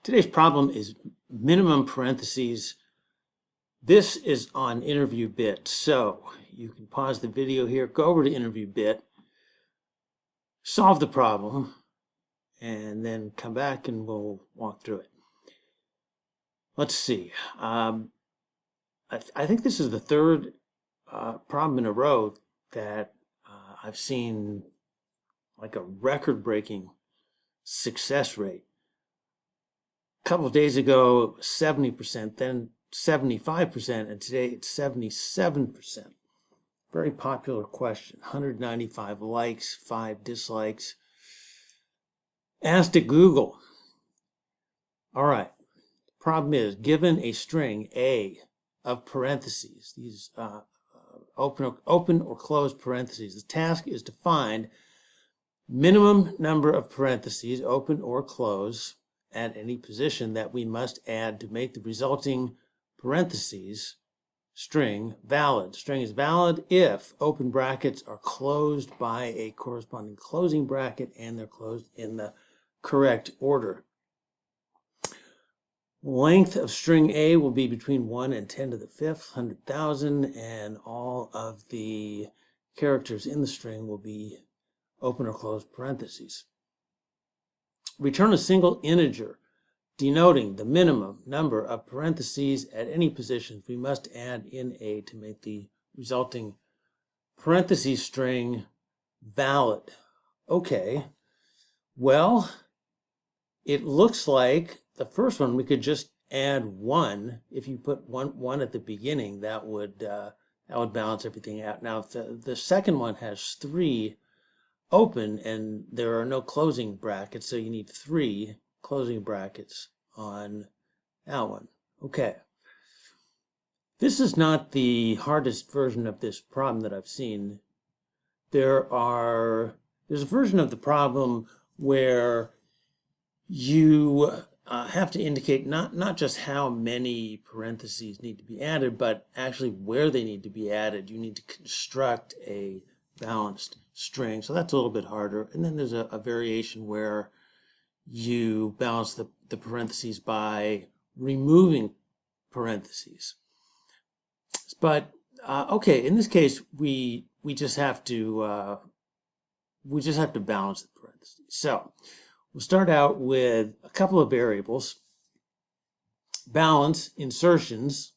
Today's problem is minimum parentheses. This is on InterviewBit, so you can pause the video here, go over to InterviewBit, solve the problem, and then come back and we'll walk through it. Let's see. I think this is the third problem in a row that I've seen like a record-breaking success rate. A couple of days ago, it was 70%, then 75%, and today it's 77%. Very popular question. 195 likes, 5 dislikes. Asked at Google. All right. The problem is, given a string A of parentheses, these open or closed parentheses, the task is to find minimum number of parentheses, open or close, at any position that we must add to make the resulting parentheses string valid. String is valid if open brackets are closed by a corresponding closing bracket and they're closed in the correct order. Length of string A will be between 1 and 10 to the 5th, 100,000, and all of the characters in the string will be open or closed parentheses. Return a single integer denoting the minimum number of parentheses at any positions we must add in A to make the resulting parentheses string valid. Okay, well, it looks like the first one we could just add 1. If you put one at the beginning, that would balance everything out. Now, if the second one has 3 open and there are no closing brackets, so you need 3 closing brackets on that one. Okay. This is not the hardest version of this problem that I've seen. There's a version of the problem where you have to indicate not just how many parentheses need to be added, but actually where they need to be added. You need to construct a balanced string, so that's a little bit harder. And then there's a variation where you balance the parentheses by removing parentheses. But okay, in this case, we just have to balance the parentheses. So we'll start out with a couple of variables. Balance insertions,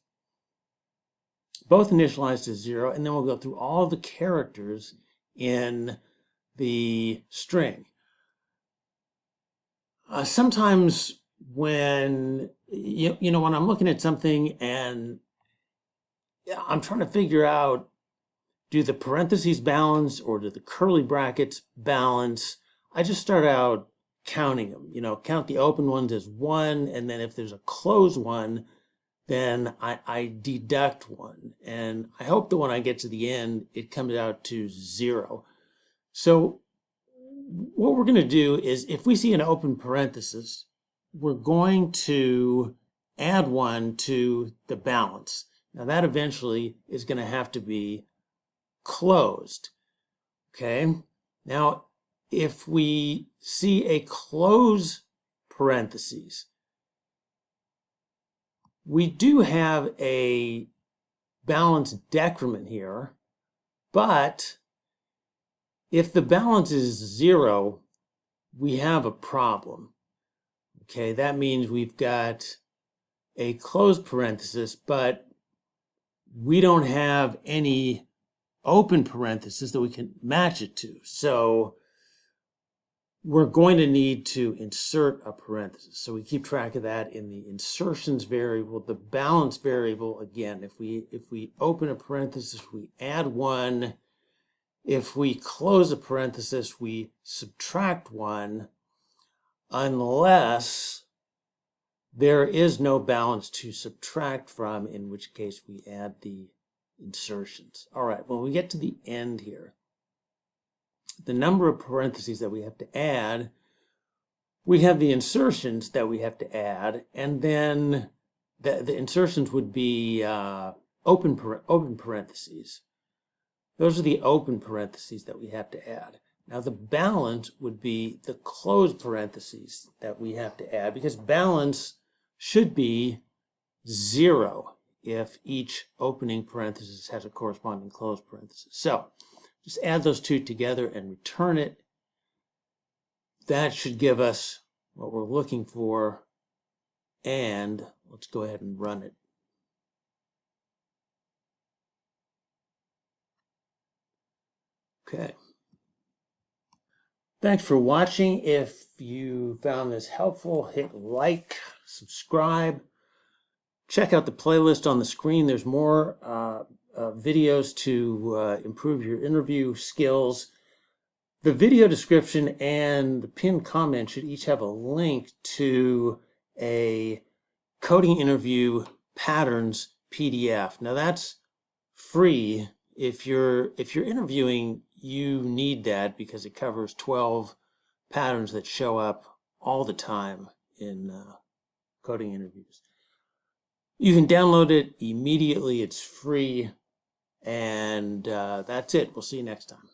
both initialized to 0, and then we'll go through all the characters in the string. Sometimes when when I'm looking at something and I'm trying to figure out, do the parentheses balance or do the curly brackets balance, I just start out counting them. Count the open ones as 1, and then if there's a closed one, then I deduct 1. And I hope that when I get to the end, it comes out to 0. So what we're going to do is, if we see an open parenthesis, we're going to add 1 to the balance. Now that eventually is going to have to be closed. Okay? Now, if we see a close parentheses, we do have a balance decrement here, but if the balance is 0, we have a problem. Okay, that means we've got a closed parenthesis, but we don't have any open parenthesis that we can match it to. So we're going to need to insert a parenthesis. So we keep track of that in the insertions variable. The balance variable, again, if we open a parenthesis, we add 1. If we close a parenthesis, we subtract 1, unless there is no balance to subtract from, in which case we add the insertions. All right, when we get to the end here, the number of parentheses that we have to add, we have the insertions that we have to add, and then the insertions would be open parentheses. Those are the open parentheses that we have to add. Now the balance would be the closed parentheses that we have to add, because balance should be 0 if each opening parenthesis has a corresponding closed parenthesis. So just add those two together and return it. That should give us what we're looking for, and let's go ahead and run it. Okay. Thanks for watching. If you found this helpful, hit like, subscribe. Check out the playlist on the screen. There's more videos to improve your interview skills. The video description and the pinned comment should each have a link to a coding interview patterns PDF. Now that's free. If you're interviewing, you need that because it covers 12 patterns that show up all the time in coding interviews. You can download it immediately. It's free. And that's it. We'll see you next time.